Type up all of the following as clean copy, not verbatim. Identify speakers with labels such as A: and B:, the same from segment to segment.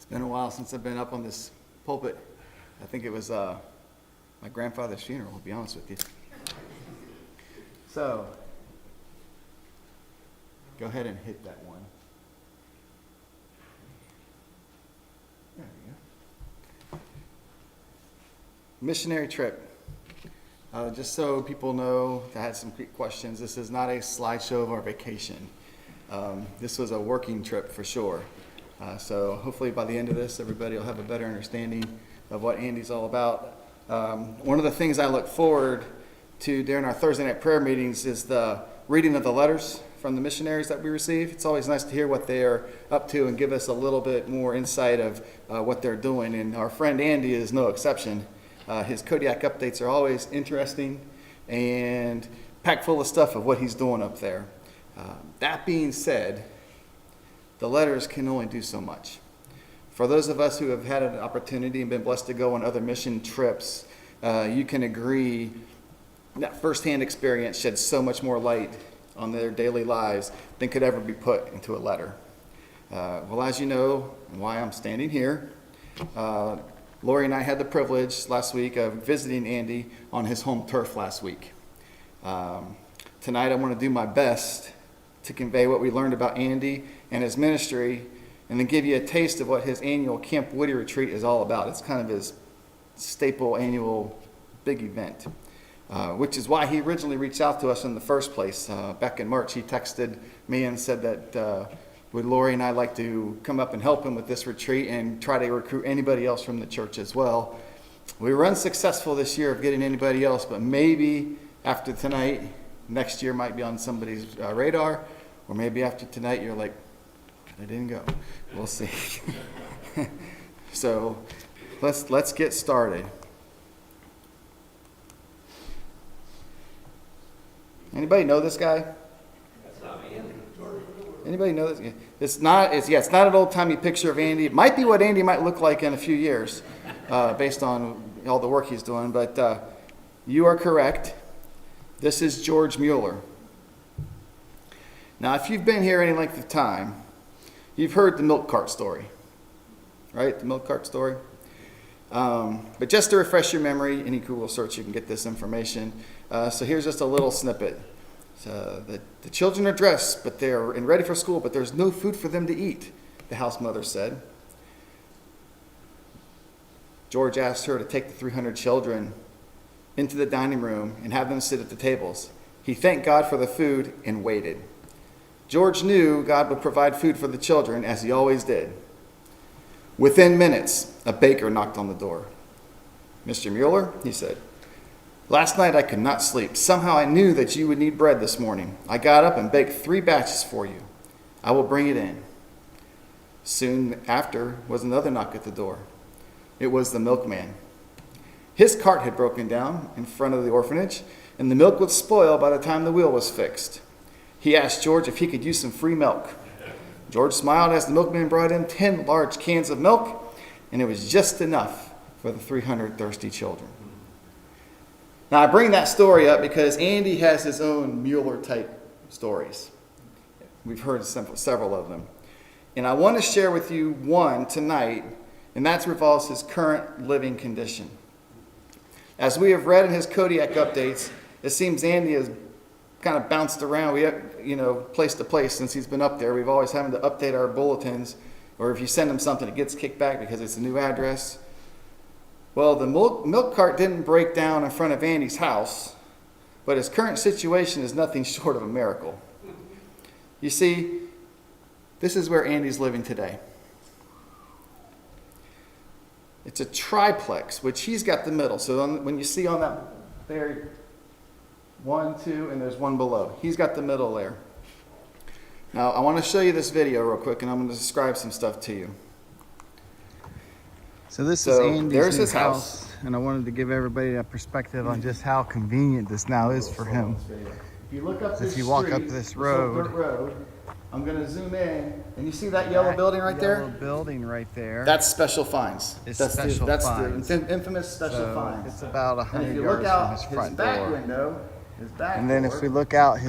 A: been a while since I've been up on this pulpit. I think it was my grandfather's funeral, to be honest with you. So, go ahead and hit that one. There we go. Missionary trip. Just so people know, I had some quick questions. This is not a slideshow of our vacation. This was a working trip for sure. So hopefully by the end of this, everybody will have a better understanding of what Andy's all about. One of the things I look forward to during our Thursday night prayer meetings is the reading of the letters from the missionaries that we receive. It's always nice to hear what they're up to and give us a little bit more insight of what they're doing. And our friend Andy is no exception. His Kodiak updates are always interesting and packed full of stuff of what he's doing up there. That being said, the letters can only do so much. For those of us who have had an opportunity and been blessed to go on other mission trips, you can agree that firsthand experience sheds so much more light on their daily lives than could ever be put into a letter. Well, as you know, why I'm standing here, Lori and I had the privilege last week of visiting Andy on his home turf last week. Tonight I want to do my best to convey what we learned about Andy and his ministry, and then give you a taste of what his annual Camp Woody retreat is all about. It's kind of his staple annual big event, which is why he originally reached out to us in the first place. Back in March, he texted me and said that would Lori and I like to come up and help him with this retreat and try to recruit anybody else from the church as well. We were unsuccessful this year of getting anybody else, but maybe after tonight, next year might be on somebody's radar, or maybe after tonight you're like, I didn't go. We'll see. So let's get started. Anybody know this guy? Anybody know this? It's not an old-timey picture of Andy. It might be what Andy might look like in a few years, based on all the work he's doing. But you are correct. This is George Mueller. Now, if you've been here any length of time, you've heard the milk cart story, right? The milk cart story. But just to refresh your memory, any Google search you can get this information. So here's just a little snippet. The children are dressed, but they're ready for school, but there's no food for them to eat, the house mother said. George asked her to take the 300 children into the dining room and have them sit at the tables. He thanked God for the food and waited. George knew God would provide food for the children, as he always did. Within minutes, a baker knocked on the door. Mr. Mueller, he said, last night I could not sleep. Somehow I knew that you would need bread this morning. I got up and baked 3 batches for you. I will bring it in. Soon after was another knock at the door. It was the milkman. His cart had broken down in front of the orphanage, and the milk would spoil by the time the wheel was fixed. He asked George if he could use some free milk. George smiled as the milkman brought in 10 large cans of milk, and it was just enough for the 300 thirsty children. Now, I bring that story up because Andy has his own Mueller-type stories. We've heard several of them. And I want to share with you one tonight, and that revolves his current living condition. As we have read in his Kodiak updates, it seems Andy has kind of bounced around, place to place since he's been up there. We've always having to update our bulletins, or if you send him something, it gets kicked back because it's a new address. Well, the milk cart didn't break down in front of Andy's house, but his current situation is nothing short of a miracle. You see, this is where Andy's living today. It's a triplex, which he's got the middle. So when you see on that there, 1, 2, and there's one below. He's got the middle there. Now, I want to show you this video real quick, and I'm going to describe some stuff to you.
B: So this is Andy's
A: there's
B: new
A: his house,
B: and I wanted to give everybody a perspective on just how convenient this now is for him.
A: If you look up this
B: If you walk
A: street,
B: up this road,
A: I'm going to zoom in, and you see that yellow building right there?
B: Yellow building right there.
A: That's Special Finds.
B: That's
A: the infamous Special Finds.
B: It's about 100
A: yards
B: yards
A: from
B: from his front
A: back
B: door.
A: Window,
B: And then if we look out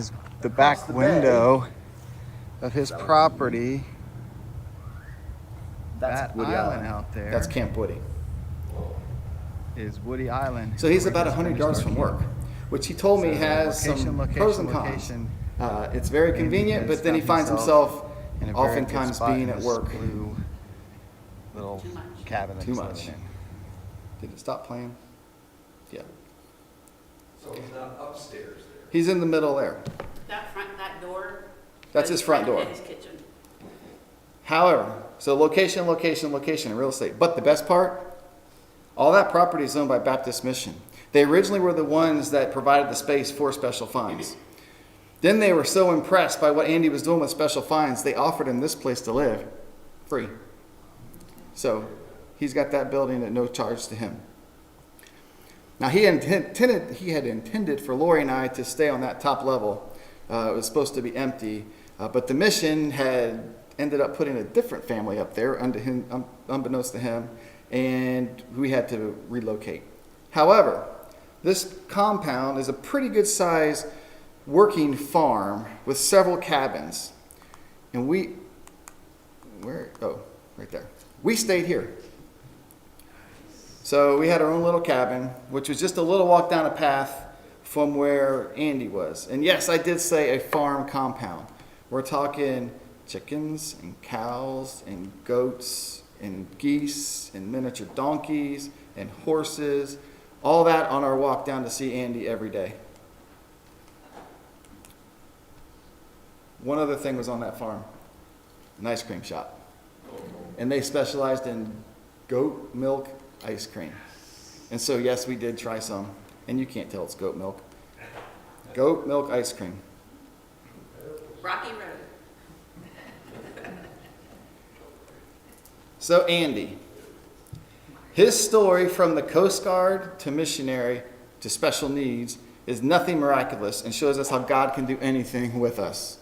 B: the back window of his property, That
A: Woody
B: island out there
A: That's Camp Woody.
B: is Woody Island.
A: So he's
B: where
A: about
B: just
A: 100
B: finished
A: yards
B: our
A: from
B: camp.
A: work, which he told me
B: So
A: has some pros and cons. It's very convenient, but then he finds himself
B: in a very good
A: oftentimes
B: spot
A: being
B: in
A: at
B: this
A: work.
B: blue little cabin that
A: Too
B: he's
A: much.
B: living in.
A: Did it stop playing? Yeah.
C: So he's not upstairs there.
A: He's in the middle there.
D: That door.
A: That's his front door.
D: His kitchen.
A: However, so location, location, location in real estate. But the best part, all that property is owned by Baptist Mission. They originally were the ones that provided the space for special fines. Then they were so impressed by what Andy was doing with special fines, they offered him this place to live free. So he's got that building at no charge to him. Now he had intended for Lori and I to stay on that top level. It was supposed to be empty, but the mission had ended up putting a different family up there, unbeknownst to him, and we had to relocate. However, this compound is a pretty good size working farm with several cabins. And right there. We stayed here. So we had our own little cabin, which was just a little walk down a path from where Andy was. And yes, I did say a farm compound. We're talking chickens and cows and goats and geese and miniature donkeys and horses, all that on our walk down to see Andy every day. One other thing was on that farm, an ice cream shop. And they specialized in goat milk ice cream. And so yes, we did try some, and you can't tell it's goat milk. Goat milk ice cream.
D: Rocky Road.
A: So Andy, his story from the Coast Guard to missionary to special needs is nothing miraculous and shows us how God can do anything with us.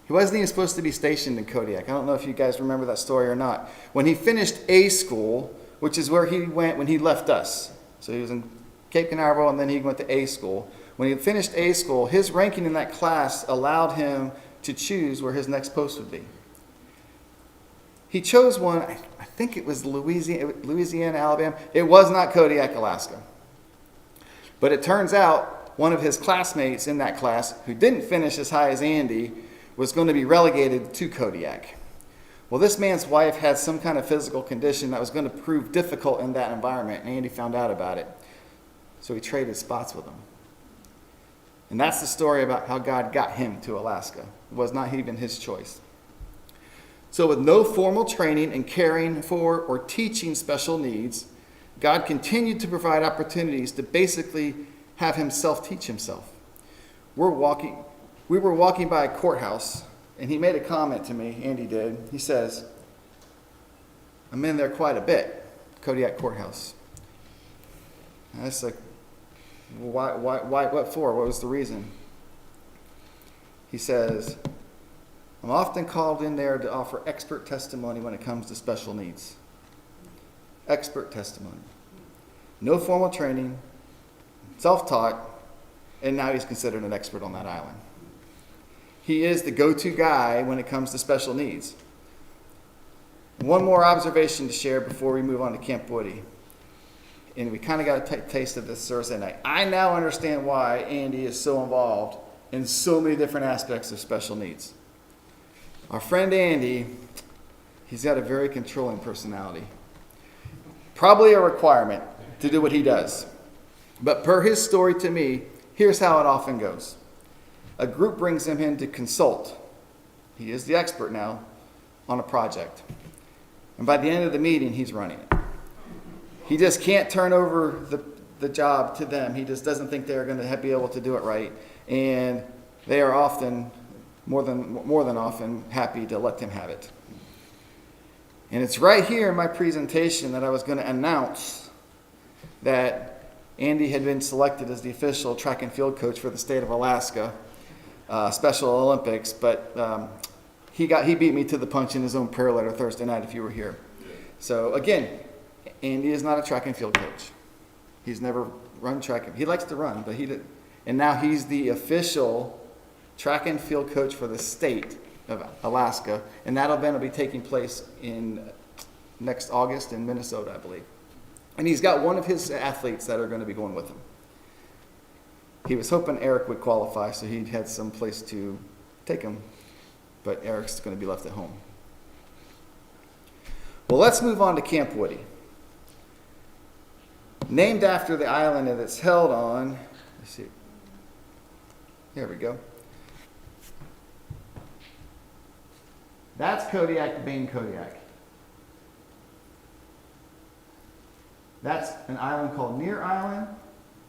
A: He wasn't even supposed to be stationed in Kodiak. I don't know if you guys remember that story or not. When he finished A school, which is where he went when he left us. So he was in Cape Canaveral and then he went to A school. When he finished A school, his ranking in that class allowed him to choose where his next post would be. He chose one, I think it was Louisiana, Alabama. It was not Kodiak, Alaska. But it turns out one of his classmates in that class, who didn't finish as high as Andy, was going to be relegated to Kodiak. Well, this man's wife had some kind of physical condition that was going to prove difficult in that environment, and Andy found out about it. So he traded spots with him. And that's the story about how God got him to Alaska. It was not even his choice. So with no formal training in caring for or teaching special needs, God continued to provide opportunities to basically have himself teach himself. We were walking by a courthouse, and he made a comment to me, Andy did. He says, I'm in there quite a bit, Kodiak Courthouse. And I was like, why, what for? What was the reason? He says, I'm often called in there to offer expert testimony when it comes to special needs. Expert testimony. No formal training, self-taught, and now he's considered an expert on that island. He is the go-to guy when it comes to special needs. One more observation to share before we move on to Camp Woody. And we kind of got a taste of this Thursday night. I now understand why Andy is so involved in so many different aspects of special needs. Our friend Andy, he's got a very controlling personality. Probably a requirement to do what he does. But per his story to me, here's how it often goes. A group brings him in to consult. He is the expert now on a project. And by the end of the meeting, he's running it. He just can't turn over the job to them. He just doesn't think they're going to be able to do it right. And they are often, more than often, happy to let him have it. And it's right here in my presentation that I was going to announce that Andy had been selected as the official track and field coach for the state of Alaska, Special Olympics, but he beat me to the punch in his own prayer letter Thursday night if you were here. So again, Andy is not a track and field coach. He's never run track. He likes to run, but he did. And now he's the official track and field coach for the state of Alaska, and that event will be taking place in next August in Minnesota, I believe. And he's got one of his athletes that are going to be going with him. He was hoping Eric would qualify so he had some place to take him, but Eric's going to be left at home. Well, let's move on to Camp Woody. Named after the island that it's held on. Let's see. There we go. That's Kodiak, Bain Kodiak. That's an island called Near Island.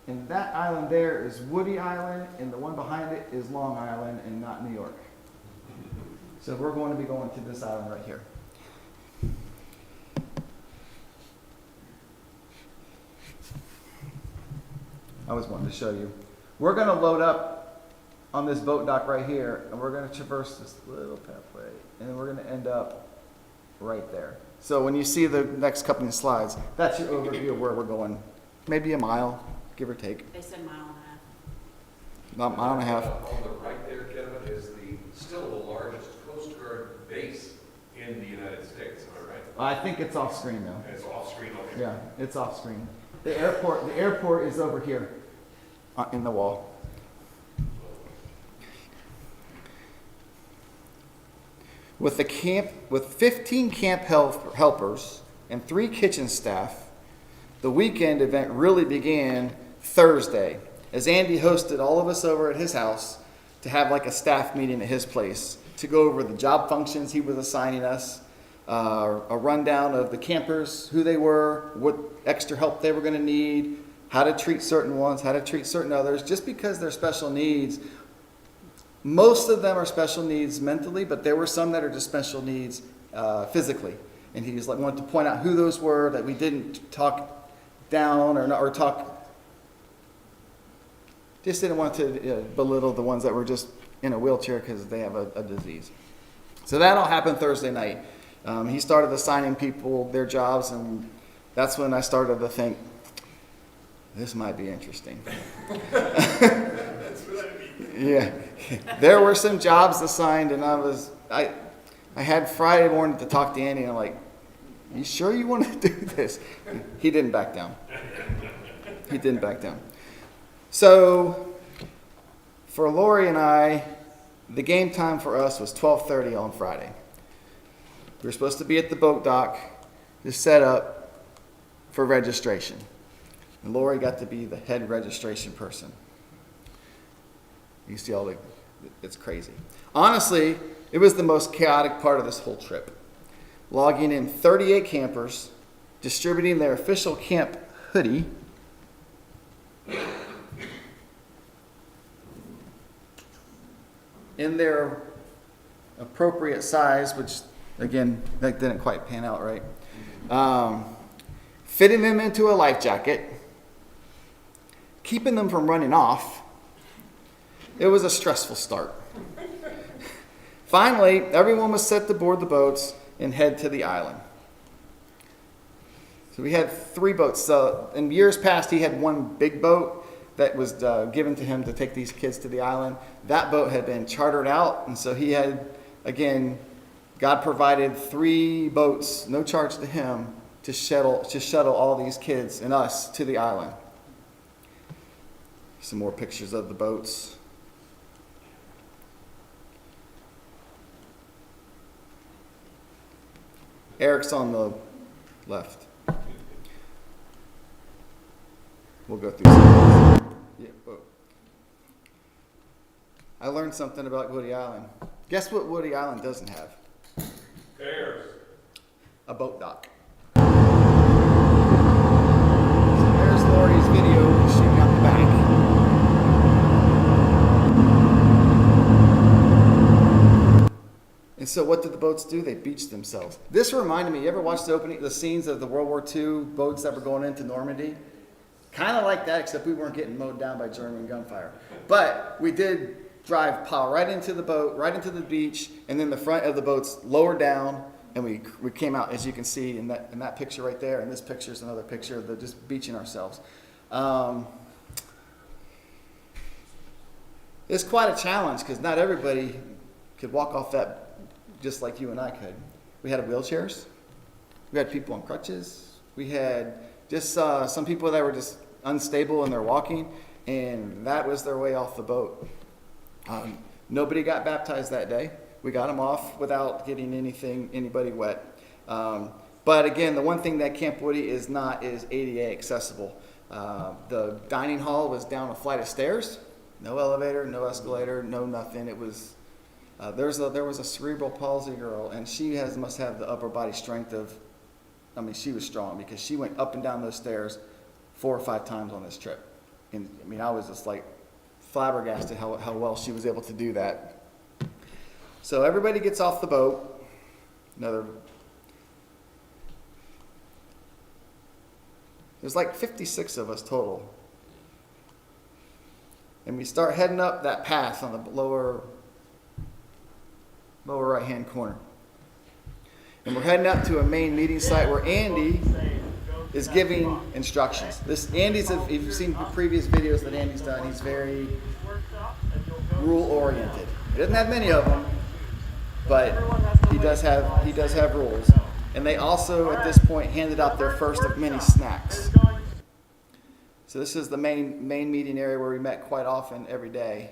A: And that island there is Woody Island, and the one behind it is Long Island and not New York. So we're going to be going to this island right here. I was wanting to show you. We're going to load up on this boat dock right here, and we're going to traverse this little pathway, and then we're going to end up right there. So when you see the next couple of slides, that's your overview of where we're going. Maybe a mile, give or take.
D: They said mile and a half.
A: About a mile and a half.
C: On the right there, Kevin, is still the largest Coast Guard base in the United States, am I right?
A: I think it's off screen now.
C: It's off screen, okay.
A: Yeah, it's off screen. The airport is over here in the wall. With 15 camp helpers and 3 kitchen staff, the weekend event really began Thursday, as Andy hosted all of us over at his house to have like a staff meeting at his place to go over the job functions he was assigning us, a rundown of the campers, who they were, what extra help they were going to need, how to treat certain ones, how to treat certain others. Just because they're special needs, most of them are special needs mentally, but there were some that are just special needs physically. And he just wanted to point out who those were, that we didn't talk down or talk, just didn't want to belittle the ones that were just in a wheelchair because they have a disease. So that all happened Thursday night. He started assigning people their jobs, and that's when I started to think, this might be interesting.
C: That's what I mean.
A: Yeah, there were some jobs assigned, and I had Friday morning to talk to Andy, and I'm like, you sure you want to do this? He didn't back down. He didn't back down. So for Lori and I, the game time for us was 12:30 on Friday. We were supposed to be at the boat dock to set up for registration. And Lori got to be the head registration person. You see it's crazy. Honestly, it was the most chaotic part of this whole trip. Logging in 38 campers, distributing their official camp hoodie, in their appropriate size, which again, that didn't quite pan out right. Fitting them into a life jacket, keeping them from running off. It was a stressful start. Finally, everyone was set to board the boats and head to the island. So we had 3 boats. So in years past, he had one big boat that was given to him to take these kids to the island. That boat had been chartered out, and so he had, again, God provided 3 boats, no charge to him, to shuttle all these kids and us to the island. Some more pictures of the boats. Eric's on the left. We'll go through some. Yeah, whoa. I learned something about Woody Island. Guess what Woody Island doesn't have?
C: Bears.
A: A boat dock. So there's Lori's video shooting out the back. And so what did the boats do? They beached themselves. This reminded me, you ever watched the scenes of the World War II boats that were going into Normandy? Kind of like that, except we weren't getting mowed down by German gunfire. But we did plow right into the boat, right into the beach, and then the front of the boat's lowered down, and we came out, as you can see in that picture right there, and this picture is another picture of just beaching ourselves. It's quite a challenge because not everybody could walk off that just like you and I could. We had wheelchairs. We had people on crutches. We had just some people that were just unstable in their walking, and that was their way off the boat. Nobody got baptized that day. We got them off without getting anybody wet. But again, the one thing that Camp Woody is not is ADA accessible. The dining hall was down a flight of stairs, no elevator, no escalator, no nothing. It was there was a cerebral palsy girl, and she must have the upper body strength of. I mean, she was strong because she went up and down those stairs 4 or 5 times on this trip. And I mean, I was just like flabbergasted how well she was able to do that. So everybody gets off the boat. There's like 56 of us total. And we start heading up that path on the lower right-hand corner. And we're heading up to a main meeting site where Andy is giving instructions. If you've seen the previous videos that Andy's done, he's very rule-oriented. He doesn't have many of them, but he does have rules. And they also, at this point, handed out their first of many snacks. So this is the main meeting area where we met quite often every day.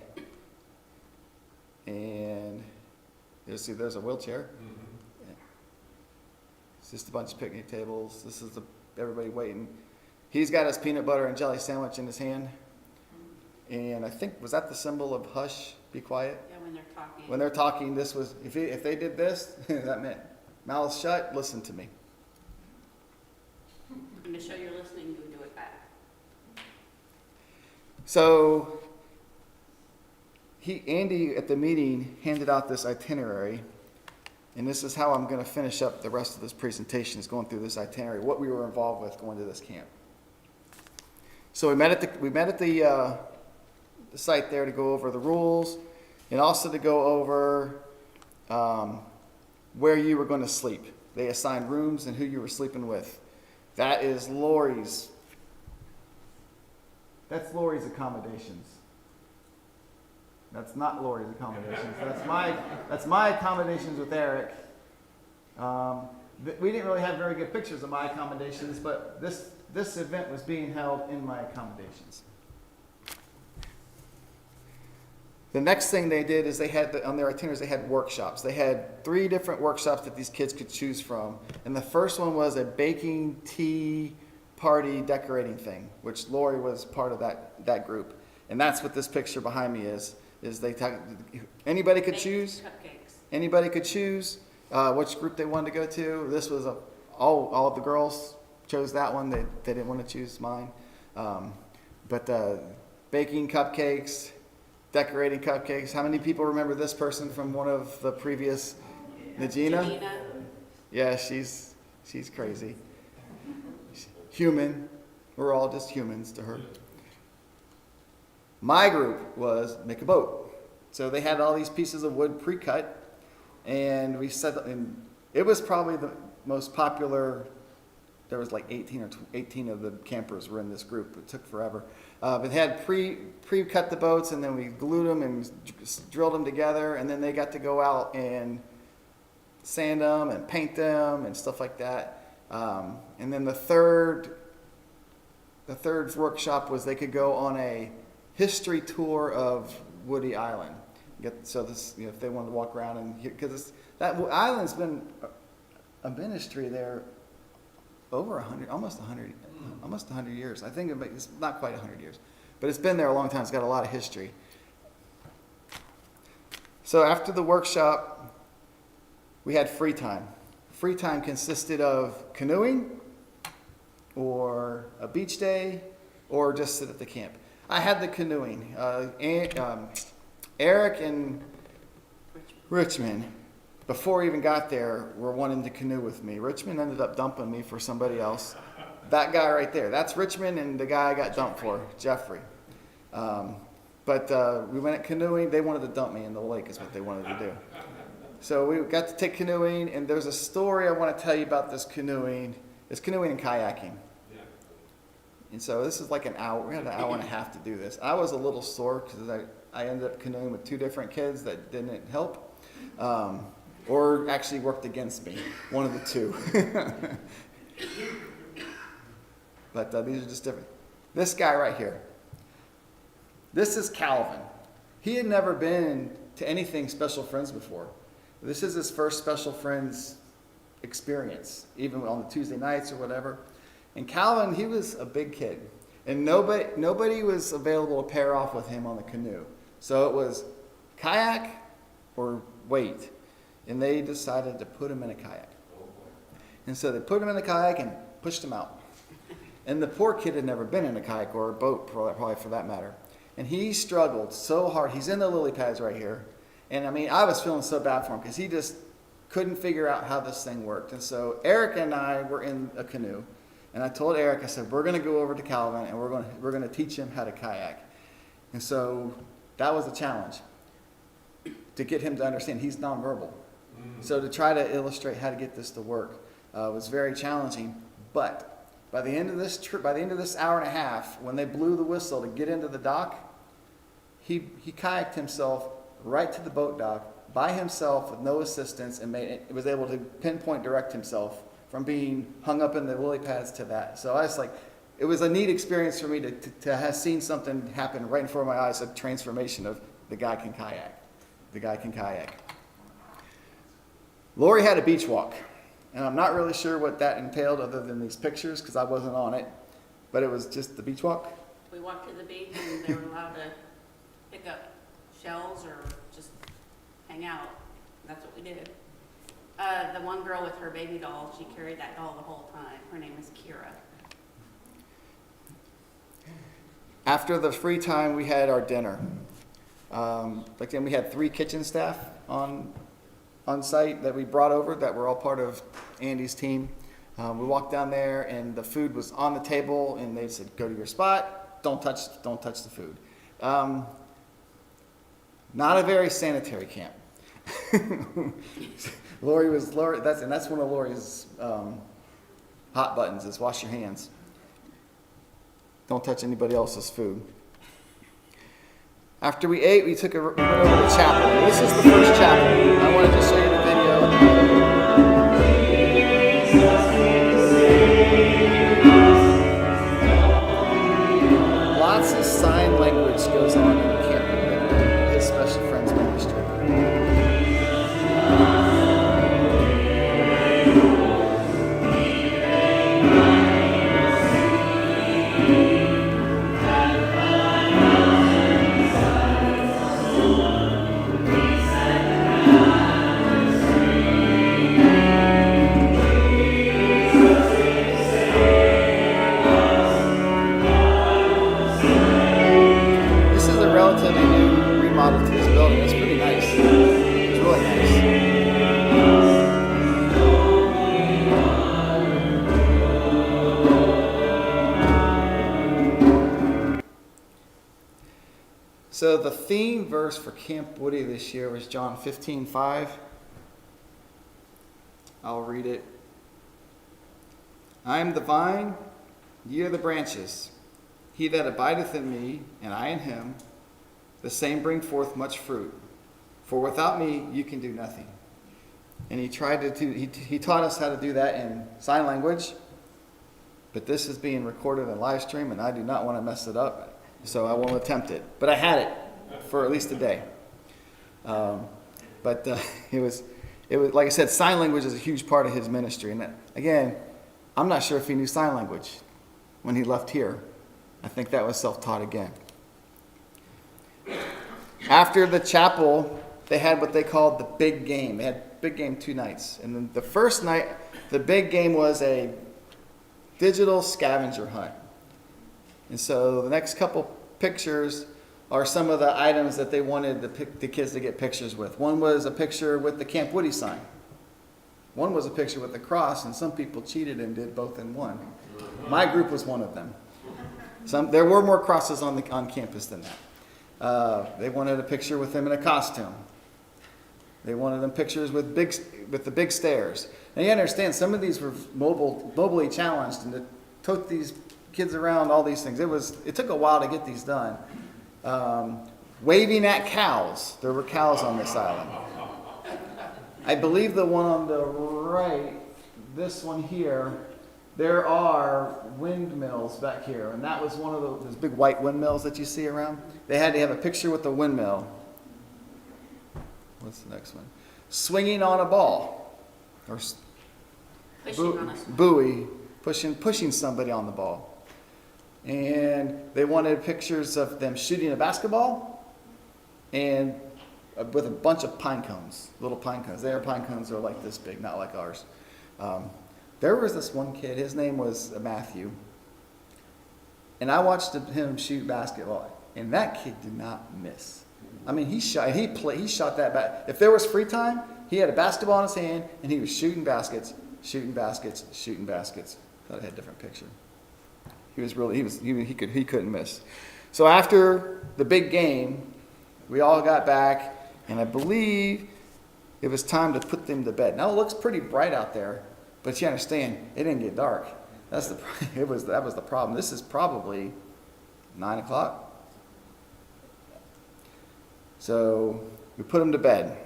A: And there's a wheelchair. Yeah. It's just a bunch of picnic tables. This is everybody waiting. He's got his peanut butter and jelly sandwich in his hand. And I think, was that the symbol of hush, be quiet?
D: Yeah, when they're talking.
A: When they're talking, this was, if they did this, that meant mouth shut, listen to me.
D: And to show you're listening, you do it back.
A: So Andy at the meeting handed out this itinerary, and this is how I'm going to finish up the rest of this presentation, is going through this itinerary, what we were involved with going to this camp. So we met at the site there to go over the rules, and also to go over where you were going to sleep. They assigned rooms and who you were sleeping with. That's Lori's accommodations. That's not Lori's accommodations. That's my accommodations with Eric. We didn't really have very good pictures of my accommodations, but this event was being held in my accommodations. The next thing they did is on their itineraries, they had workshops. They had 3 different workshops that these kids could choose from. And the first one was a baking, tea, party, decorating thing, which Lori was part of that group. And that's what this picture behind me is anybody could choose.
D: Cupcakes.
A: Anybody could choose which group they wanted to go to. This was all of the girls chose that one. They didn't want to choose mine. But baking cupcakes, decorating cupcakes. How many people remember this person from one of the previous? Najina? Yeah, she's crazy. Human. We're all just humans to her. My group was make a boat. So they had all these pieces of wood pre-cut, and it was probably the most popular. There was like 18 of the campers were in this group. It took forever. But they had pre-cut the boats, and then we glued them and drilled them together, and then they got to go out and sand them and paint them and stuff like that. And then the third workshop was they could go on a history tour of Woody Island. If they wanted to walk around and because that island's been a ministry there over 100, almost 100 years. I think it's not quite 100 years, but it's been there a long time. It's got a lot of history. So after the workshop, we had free time. Free time consisted of canoeing, or a beach day, or just sit at the camp. I had the canoeing. Eric and Richmond, before we even got there, were wanting to canoe with me. Richmond ended up dumping me for somebody else. That guy right there, that's Richmond, and the guy I got dumped for, Jeffrey. But we went canoeing. They wanted to dump me in the lake is what they wanted to do. So we got to take canoeing, and there's a story I want to tell you about this canoeing. It's canoeing and kayaking. And so this is like an hour. We had an hour and a half to do this. I was a little sore because I ended up canoeing with 2 different kids that didn't help. or actually worked against me, one of the two. But these are just different. This guy right here, this is Calvin. He had never been to anything Special Friends before. This is his first Special Friends experience, even on the Tuesday nights or whatever. And Calvin, he was a big kid, and nobody was available to pair off with him on the canoe. So it was kayak or wait, and they decided to put him in a kayak. And so they put him in the kayak and pushed him out. And the poor kid had never been in a kayak or a boat, probably for that matter. And he struggled so hard. He's in the lily pads right here. And I mean, I was feeling so bad for him because he just couldn't figure out how this thing worked. And so Eric and I were in a canoe. And I told Eric, I said, we're going to go over to Calvin and we're going to teach him how to kayak. And so that was a challenge to get him to understand. He's nonverbal. So to try to illustrate how to get this to work was very challenging. But by the end of this trip, by the end of this hour and a half, when they blew the whistle to get into the dock, he kayaked himself right to the boat dock by himself with no assistance and was able to pinpoint direct himself from being hung up in the lily pads to that. So I was like, it was a neat experience for me to have seen something happen right in front of my eyes, a transformation of the guy can kayak. The guy can kayak. Lori had a beach walk. And I'm not really sure what that entailed other than these pictures because I wasn't on it. But it was just the beach walk.
D: We walked to the beach and they were allowed to pick up shells or just hang out. That's what we did. The one girl with her baby doll, she carried that doll the whole time. Her name is Kira.
A: After the free time, we had our dinner. Then we had 3 kitchen staff on site that we brought over that were all part of Andy's team. We walked down there and the food was on the table and they said, go to your spot, don't touch the food. Not a very sanitary camp. That's one of Lori's hot buttons is wash your hands. Don't touch anybody else's food. After we ate, we went over to chapel. This is the first chapel. I wanted to show you the video. Lots of sign language goes on in Camp his Special Friends ministry. So the theme verse for Camp Woody this year was John 15:5. I'll read it. I am the vine, ye are the branches. He that abideth in me, and I in him, the same bring forth much fruit. For without me you can do nothing. And he taught us how to do that in sign language. But this is being recorded in live stream, and I do not want to mess it up. So I won't attempt it. But I had it for at least a day. It was like I said, sign language is a huge part of his ministry. And again, I'm not sure if he knew sign language when he left here. I think that was self-taught again. After the chapel, they had what they called the big game. They had big game 2 nights. And then the first night, the big game was a digital scavenger hunt. And so the next couple pictures are some of the items that they wanted the kids to get pictures with. One was a picture with the Camp Woody sign. One was a picture with the cross, and some people cheated and did both in one. My group was one of them. There were more crosses on campus than that. They wanted a picture with him in a costume. They wanted them pictures with the big stairs. Now you understand, some of these were mobily challenged, and to tote these kids around, all these things. It took a while to get these done. Waving at cows. There were cows on this island. I believe the one on the right, this one here, there are windmills back here, and that was one of those big white windmills that you see around. They had to have a picture with the windmill. What's the next one? Swinging on a ball, or
D: Pushing on us.
A: buoy, pushing somebody on the ball. And they wanted pictures of them shooting a basketball, and with a bunch of pine cones, little pine cones. Their pine cones are like this big, not like ours. There was this one kid, his name was Matthew, and I watched him shoot basketball, and that kid did not miss. I mean, he shot that back. If there was free time, he had a basketball in his hand, and he was shooting baskets. Thought I had a different picture. He couldn't miss. So after the big game, we all got back, and I believe it was time to put them to bed. Now it looks pretty bright out there, but you understand, it didn't get dark. That was the problem. This is probably 9 o'clock. So we put them to bed.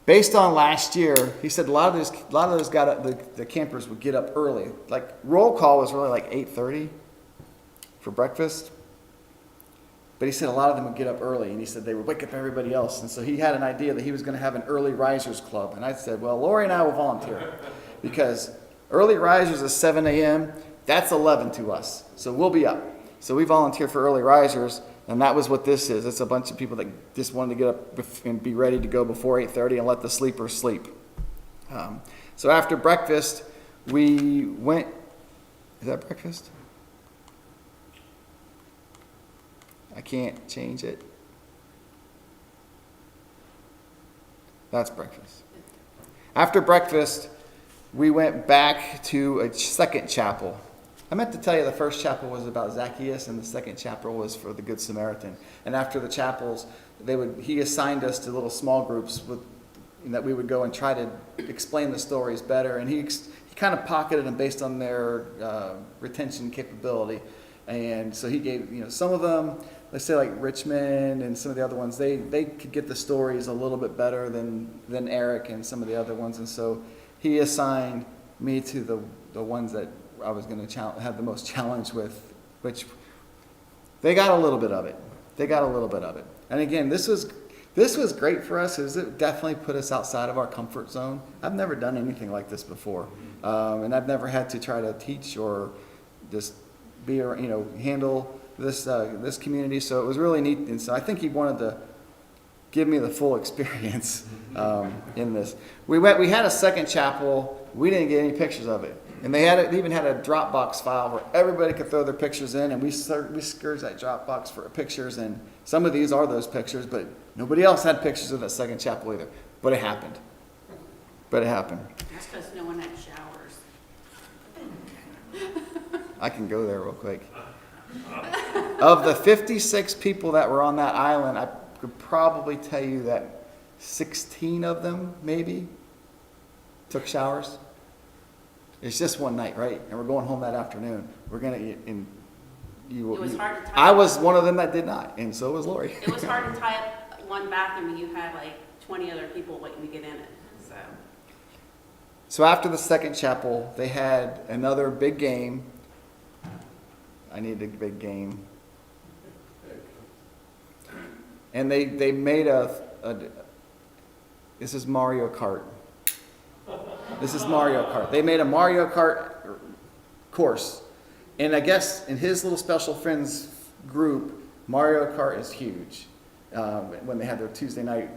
A: Based on last year, he said a lot of those the campers would get up early. Like roll call was really like 8:30 for breakfast. But he said a lot of them would get up early, and he said they would wake up everybody else. And so he had an idea that he was going to have an early risers club. And I said, well, Lori and I will volunteer because early risers is 7 a.m. That's 11 to us. So we'll be up. So we volunteered for early risers, and that was what this is. It's a bunch of people that just wanted to get up and be ready to go before 8:30 and let the sleepers sleep. So after breakfast, we went. Is that breakfast? I can't change it. That's breakfast. After breakfast, we went back to a second chapel. I meant to tell you the first chapel was about Zacchaeus, and the second chapel was for the Good Samaritan. And after the chapels, he assigned us to little small groups that we would go and try to explain the stories better. And he kind of pocketed them based on their retention capability. And so he gave, some of them, let's say like Richmond and some of the other ones, they could get the stories a little bit better than Eric and some of the other ones. And so he assigned me to the ones that I was going to have the most challenge with, which they got a little bit of it. And again, this was great for us because it definitely put us outside of our comfort zone. I've never done anything like this before. And I've never had to try to teach or just handle this community. So it was really neat. And so I think he wanted to give me the full experience in this. We had a second chapel. We didn't get any pictures of it. And they even had a Dropbox file where everybody could throw their pictures in, and we scourged that Dropbox for pictures, and some of these are those pictures, but nobody else had pictures of that second chapel either. But it happened.
D: That's because no one had showers.
A: I can go there real quick. Of the 56 people that were on that island, I could probably tell you that 16 of them, maybe, took showers. It's just one night, right? And we're going home that afternoon. We're going to eat, and
D: It was hard to tie
A: I
D: up.
A: was one of them that did not, and so was Lori.
D: It was hard to tie up one bathroom and you had like 20 other people waiting to get in it, so.
A: So after the second chapel, they had another big game. I needed a big game. And they made this is Mario Kart. They made a Mario Kart course. And I guess in his little special friends group, Mario Kart is huge. When they had their Tuesday night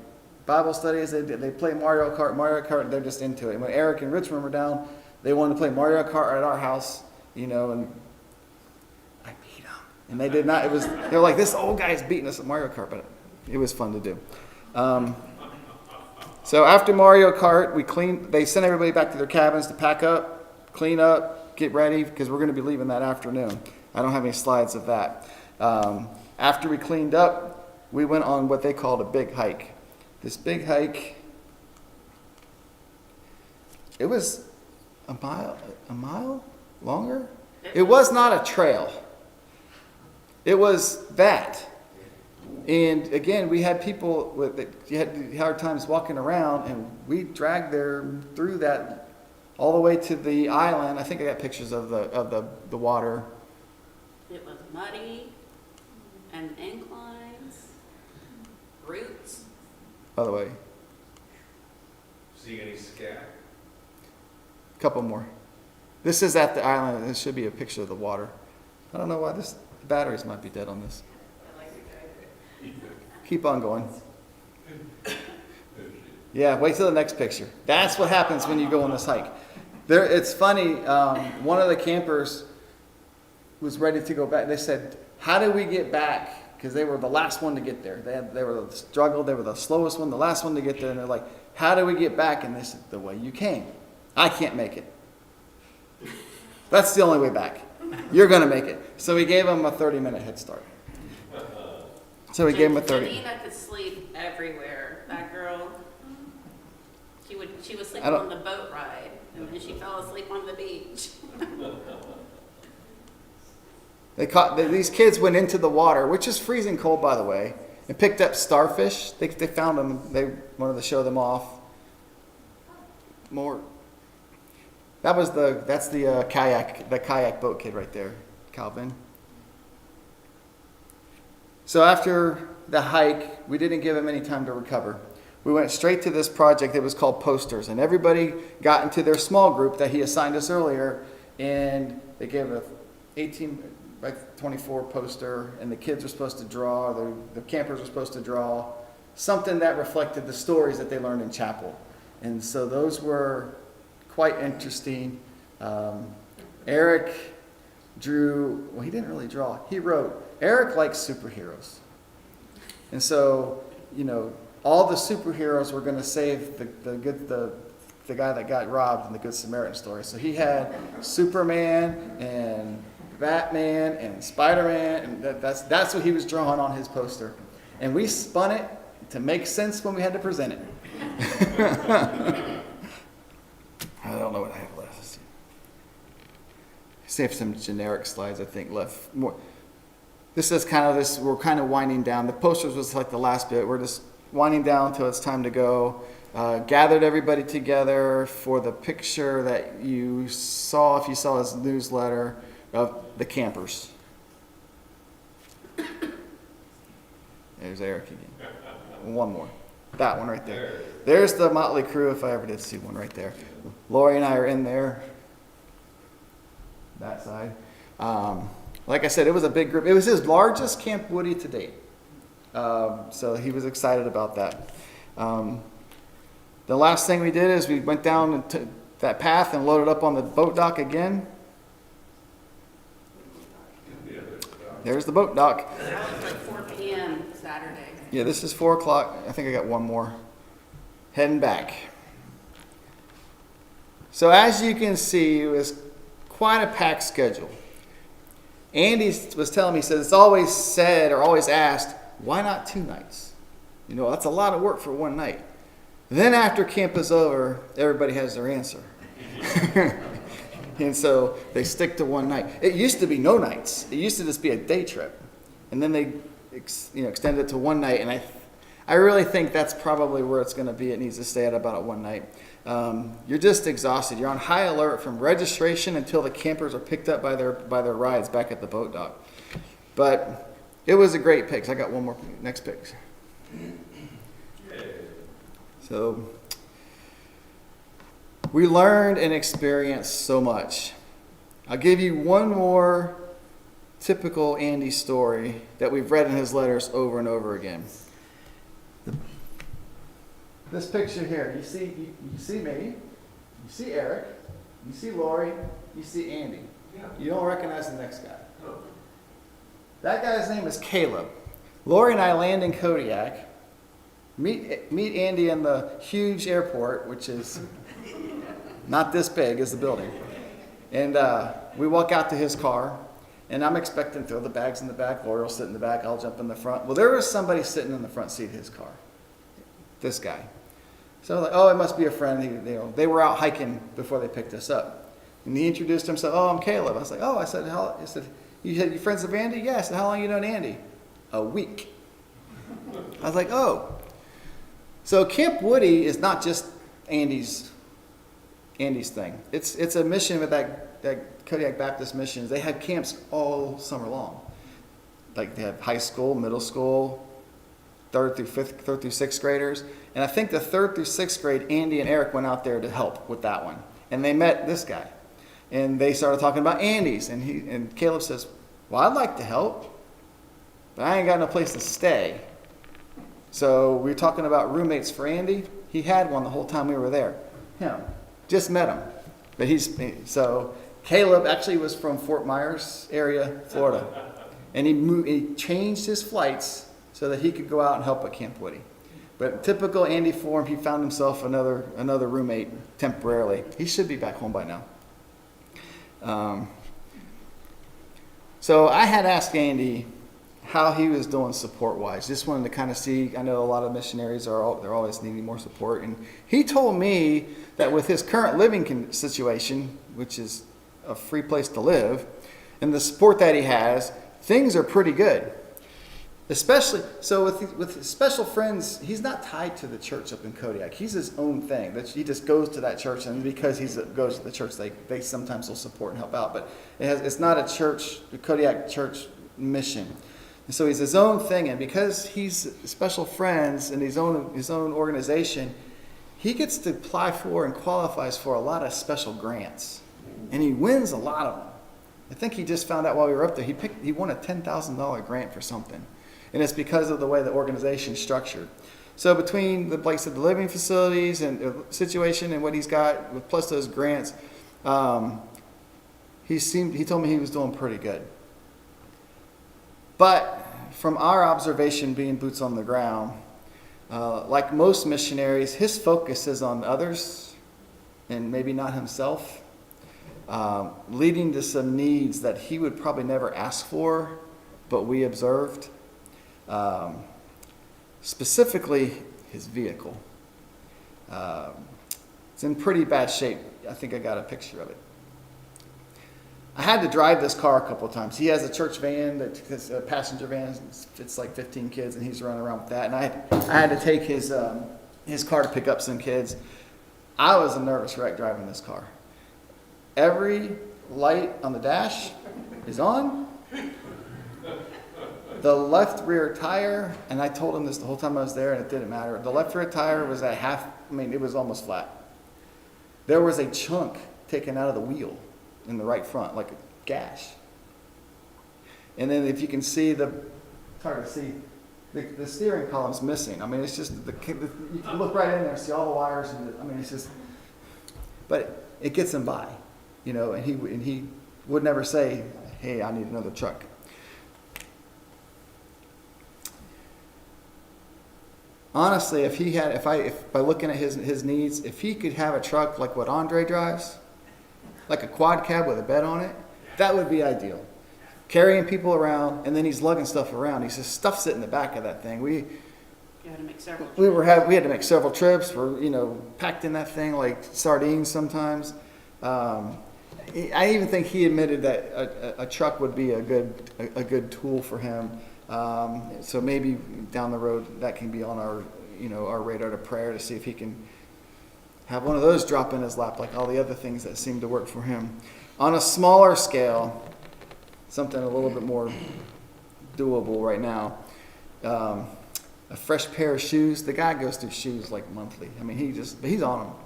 A: Bible studies, they play Mario Kart, they're just into it. And when Eric and Richmond were down, they wanted to play Mario Kart at our house, and I beat them. And they did not, they were like, this old guy's beating us at Mario Kart, but it was fun to do. So after Mario Kart, they sent everybody back to their cabins to pack up, clean up, get ready, because we're going to be leaving that afternoon. I don't have any slides of that. After we cleaned up, we went on what they called a big hike. This big hike, it was a mile longer? It was not a trail. It was that. And again, we had people that had hard times walking around, and we dragged them through that all the way to the island. I think I got pictures of the water.
D: It was muddy and inclines, roots.
A: By the way,
C: See any scat?
A: a couple more. This is at the island. This should be a picture of the water. I don't know why the batteries might be dead on this. Keep on going. Yeah, wait till the next picture. That's what happens when you go on this hike. It's funny. One of the campers was ready to go back. They said, "How do we get back?" Because they were the last one to get there. They were the struggle. They were the slowest one, the last one to get there. And they're like, "How do we get back?" And they said, "The way you came. I can't make it. That's the only way back. You're gonna make it." So we gave them a 30-minute head start. So we gave him a 30.
D: Janina could sleep everywhere. That girl, she would sleep
A: I don't-
D: on the boat ride, and then she fell asleep on the beach.
A: These kids went into the water, which is freezing cold, by the way, and picked up starfish. They found them. They wanted to show them off. More. That's the kayak boat kid right there, Calvin. So after the hike, we didn't give him any time to recover. We went straight to this project that was called Posters, and everybody got into their small group that he assigned us earlier, and they gave a 18 by 24 poster, and the kids were supposed to draw, the campers were supposed to draw something that reflected the stories that they learned in chapel. And so those were quite interesting. Eric drew, well, he didn't really draw, he wrote. Eric likes superheroes. And so, all the superheroes were going to save the guy that got robbed in the Good Samaritan story. So he had Superman and Batman and Spider-Man, and that's what he was drawing on his poster. And we spun it to make sense when we had to present it. I don't know what I have left. Let's see. Save some generic slides, I think, left. More. This is kind of this, we're kind of winding down. The posters was like the last bit. We're just winding down till it's time to go. Gathered everybody together for the picture that you saw, if you saw his newsletter, of the campers. There's Eric again. One more. That one right there. There's the motley crew, if I ever did see one right there. Lori and I are in there. That side. Like I said, it was a big group. It was his largest Camp Woody to date. So he was excited about that. The last thing we did is we went down to that path and loaded up on the boat dock again. There's the boat dock.
D: That was like 4 p.m. Saturday.
A: Yeah, this is 4 o'clock. I think I got one more. Heading back. So as you can see, it was quite a packed schedule. Andy was telling me, he said, it's always said or always asked, why not 2 nights? That's a lot of work for one night. Then after camp is over, everybody has their answer. And so they stick to one night. It used to be no nights. It used to just be a day trip. And then they extended it to one night. And I really think that's probably where it's going to be. It needs to stay at about 1 night. You're just exhausted. You're on high alert from registration until the campers are picked up by their rides back at the boat dock. But it was a great pick. I got one more. Next pick. So we learned and experienced so much. I'll give you one more typical Andy story that we've read in his letters over and over again. This picture here, you see me, you see Eric, you see Lori, you see Andy.
C: Yeah.
A: You don't recognize the next guy.
C: No.
A: That guy's name is Caleb. Lori and I land in Kodiak, meet Andy in the huge airport, which is not this big as the building. And we walk out to his car, and I'm expecting to throw the bags in the back. Lori will sit in the back, I'll jump in the front. Well, there was somebody sitting in the front seat of his car. This guy. So I was like, oh, it must be a friend. They were out hiking before they picked us up. And he introduced himself. Oh, I'm Caleb. I was like, oh, I said, you friends of Andy? Yes. Yeah. How long you known Andy? A week. I was like, oh. So Camp Woody is not just Andy's thing. It's a mission with that Kodiak Baptist Missions. They have camps all summer long. Like they have high school, middle school, third through sixth graders. And I think the 3rd through 6th grade, Andy and Eric went out there to help with that one. And they met this guy. And they started talking about Andy's. And Caleb says, well, I'd like to help, but I ain't got no place to stay. So we were talking about roommates for Andy. He had one the whole time we were there. Him. Just met him. But so Caleb actually was from Fort Myers area, Florida. And he changed his flights so that he could go out and help at Camp Woody. But typical Andy form, he found himself another roommate temporarily. He should be back home by now. So I had asked Andy how he was doing support-wise. Just wanted to kind of see. I know a lot of missionaries they're always needing more support, and he told me that with his current living situation, which is a free place to live, and the support that he has, things are pretty good. Especially so with his special friends, he's not tied to the church up in Kodiak. He's his own thing. He just goes to that church, and because he goes to the church, they sometimes will support and help out. But it's not a church, the Kodiak church mission. And so he's his own thing, and because he's special friends and his own organization, he gets to apply for and qualifies for a lot of special grants, and he wins a lot of them. I think he just found out while we were up there. He won a $10,000 grant for something. And it's because of the way the organization is structured. So between the place of the living facilities and the situation and what he's got, plus those grants, he told me he was doing pretty good. But from our observation, being boots on the ground, like most missionaries, his focus is on others and maybe not himself, leading to some needs that he would probably never ask for, but we observed. Specifically his vehicle. It's in pretty bad shape. I think I got a picture of it. I had to drive this car a couple of times. He has a church van, that's a passenger van, fits like 15 kids, and he's running around with that. And I had to take his car to pick up some kids. I was a nervous wreck driving this car. Every light on the dash is on. The left rear tire, and I told him this the whole time I was there, and it didn't matter. The left rear tire was at it was almost flat. There was a chunk taken out of the wheel in the right front, like a gash. And then if you can see it's hard to see, the steering column's missing. I mean, it's just, you can look right in there, see all the wires, it's just, but it gets him by, and he would never say, hey, I need another truck. Honestly, if by looking at his needs, if he could have a truck like what Andre drives, like a quad cab with a bed on it, that would be ideal. Carrying people around, and then he's lugging stuff around. He says stuff's sitting in the back of that thing.
D: You had to make several trips.
A: We had to make several trips. We're packed in that thing like sardines sometimes. I even think he admitted that a truck would be a good tool for him. So maybe down the road that can be on our radar to prayer to see if he can have one of those drop in his lap like all the other things that seem to work for him. On a smaller scale, something a little bit more doable right now, a fresh pair of shoes. The guy goes through shoes like monthly. He's on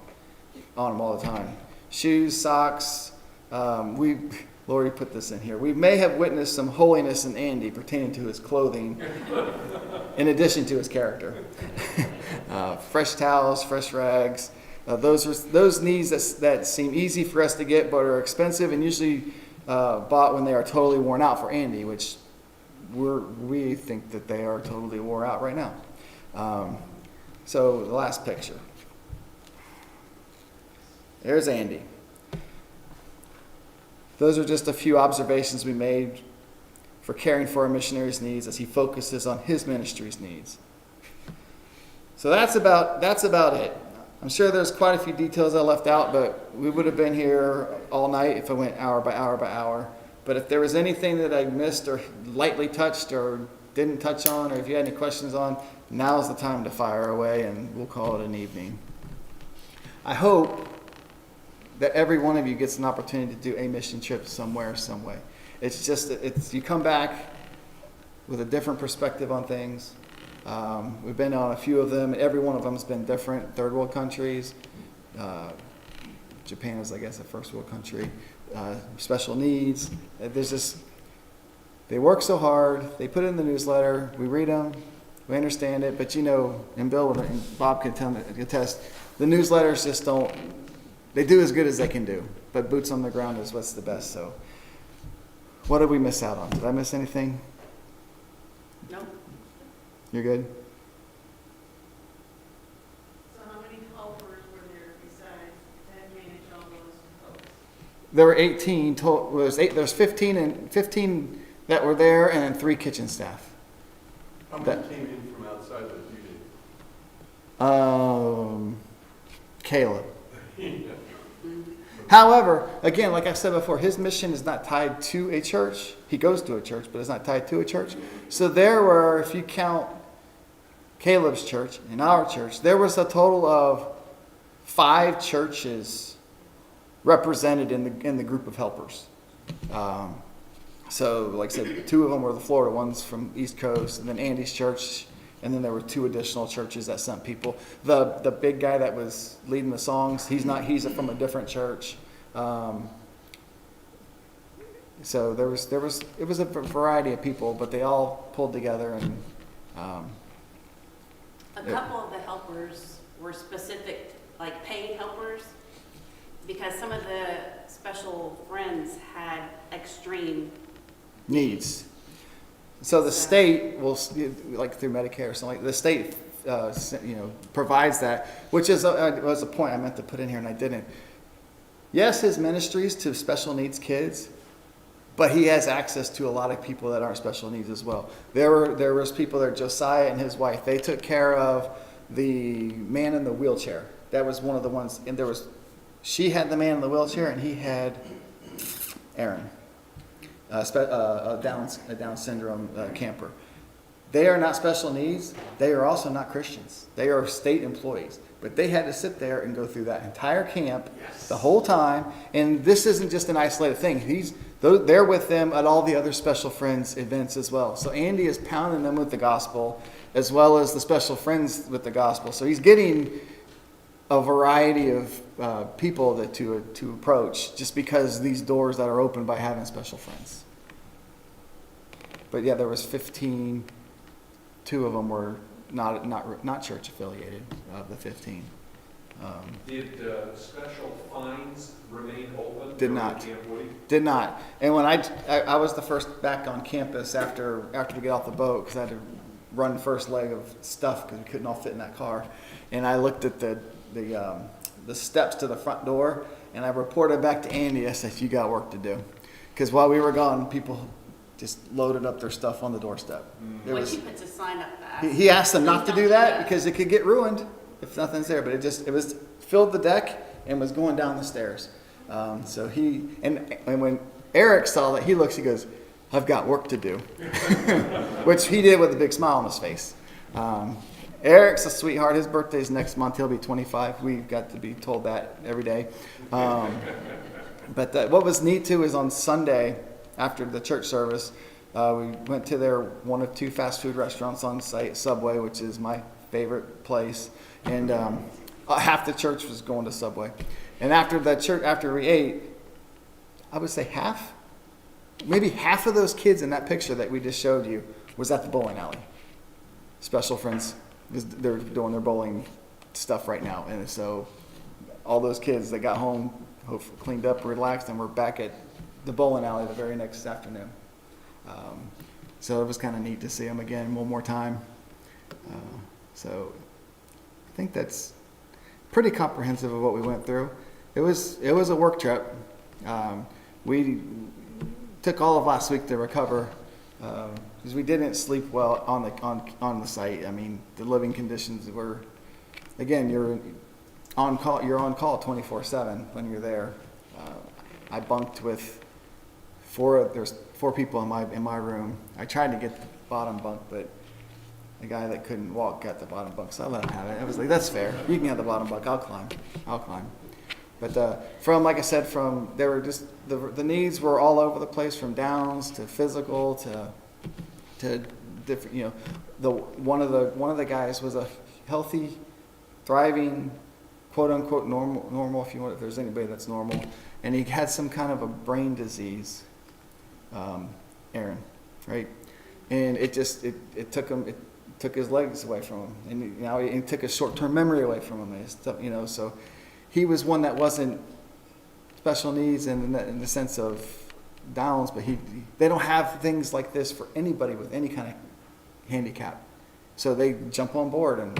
A: them all the time. Shoes, socks. Lori put this in here. We may have witnessed some holiness in Andy pertaining to his clothing, in addition to his character. Fresh towels, fresh rags. Those needs that seem easy for us to get, but are expensive and usually bought when they are totally worn out for Andy, which we think that they are totally wore out right now. So the last picture. There's Andy. Those are just a few observations we made for caring for our missionaries' needs as he focuses on his ministry's needs. So that's about it. I'm sure there's quite a few details I left out, but we would have been here all night if I went hour by hour by hour. But if there was anything that I missed or lightly touched or didn't touch on, or if you had any questions on, now's the time to fire away, and we'll call it an evening. I hope that every one of you gets an opportunity to do a mission trip somewhere, some way. It's just, you come back with a different perspective on things. We've been on a few of them. Every one of them has been different. Third world countries. Japan is, I guess, a first world country. Special needs. There's just, they work so hard. They put it in the newsletter. We read them. We understand it. But and Bill and Bob can attest, the newsletters just don't, they do as good as they can do. But boots on the ground is what's the best. So what did we miss out on? Did I miss anything?
D: Nope.
A: You're good?
D: So how many helpers were there besides that manage all those folks?
A: There were 18 total. There's 15 that were there, and then 3 kitchen staff.
C: How many came in from outside that you did?
A: Caleb. However, again, like I said before, his mission is not tied to a church. He goes to a church, but it's not tied to a church. So there were, if you count Caleb's church and our church, there was a total of 5 churches represented in the group of helpers. So, like I said, 2 of them were the Florida ones from East Coast, and then Andy's church, and then there were 2 additional churches that sent people. The big guy that was leading the songs, he's from a different church. So it was a variety of people, but they all pulled together, and
D: A couple of the helpers were specific, like paid helpers, because some of the special friends had extreme
A: needs. So the state will, like through Medicare or something, the state, provides that, which was a point I meant to put in here and I didn't. Yes, his ministries to special needs kids, but he has access to a lot of people that aren't special needs as well. There was people there, Josiah and his wife, they took care of the man in the wheelchair. That was one of the ones, and she had the man in the wheelchair and he had Aaron. A Down syndrome camper. They are not special needs. They are also not Christians. They are state employees. But they had to sit there and go through that entire camp the whole time. And this isn't just an isolated thing. They're with them at all the other Special Friends events as well. So Andy is pounding them with the gospel as well as the Special Friends with the gospel. So he's getting a variety of people to approach just because these doors that are opened by having Special Friends. But yeah, there was 15. 2 of them were not church affiliated of the 15.
C: Did special fines remain open?
A: Did not.
C: Camp week?
A: Did not. And when I was the first back on campus after we get off the boat, because I had to run first leg of stuff because we couldn't all fit in that car. And I looked at the steps to the front door, and I reported back to Andy. I said, "You got work to do," because while we were gone, people just loaded up their stuff on the doorstep.
D: He puts a sign up that
A: he asked them not to do that because it could get ruined if nothing's there. But it was filled the deck and was going down the stairs. So and when Eric saw that, he goes, "I've got work to do," which he did with a big smile on his face. Eric's a sweetheart. His birthday's next month. He'll be 25. We've got to be told that every day. But what was neat too is on Sunday, after the church service, we went to their one of 2 fast food restaurants on site, Subway, which is my favorite place. And half the church was going to Subway. And after we ate, I would say maybe half of those kids in that picture that we just showed you was at the bowling alley. Special Friends, they're doing their bowling stuff right now. And so all those kids that got home, hopefully cleaned up, relaxed, and we're back at the bowling alley the very next afternoon. So it was kind of neat to see them again one more time. So I think that's pretty comprehensive of what we went through. It was a work trip. We took all of last week to recover because we didn't sleep well on the site. I mean, the living conditions were, again, you're on call 24/7 when you're there. I bunked with there's 4 people in my room. I tried to get the bottom bunk, but the guy that couldn't walk got the bottom bunk, so I let him have it. I was like, that's fair. You can have the bottom bunk. I'll climb. But from, like I said, they were just, the needs were all over the place, from downs to physical to different, you know, one of the guys was a healthy, thriving, quote unquote normal if there's anybody that's normal, and he had some kind of a brain disease, Aaron, right? And it took his legs away from him, and now it took his short-term memory away from him, and stuff, you know. So he was one that wasn't special needs in the sense of Downs, but they don't have things like this for anybody with any kind of handicap. So they jump on board, and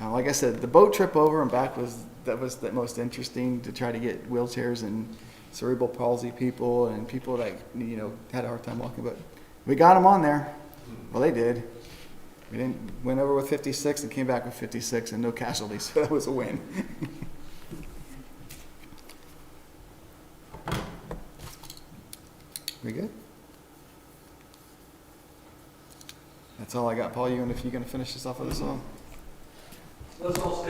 A: like I said, the boat trip over and back was the most interesting, to try to get wheelchairs and cerebral palsy people and people that, you know, had a hard time walking, but we got them on there. Well, they did. We went over with 56 and came back with 56 and no casualties, so that was a win. We good? That's all I got. Paul, if you're going to finish this off with a song?
C: Let's all stand.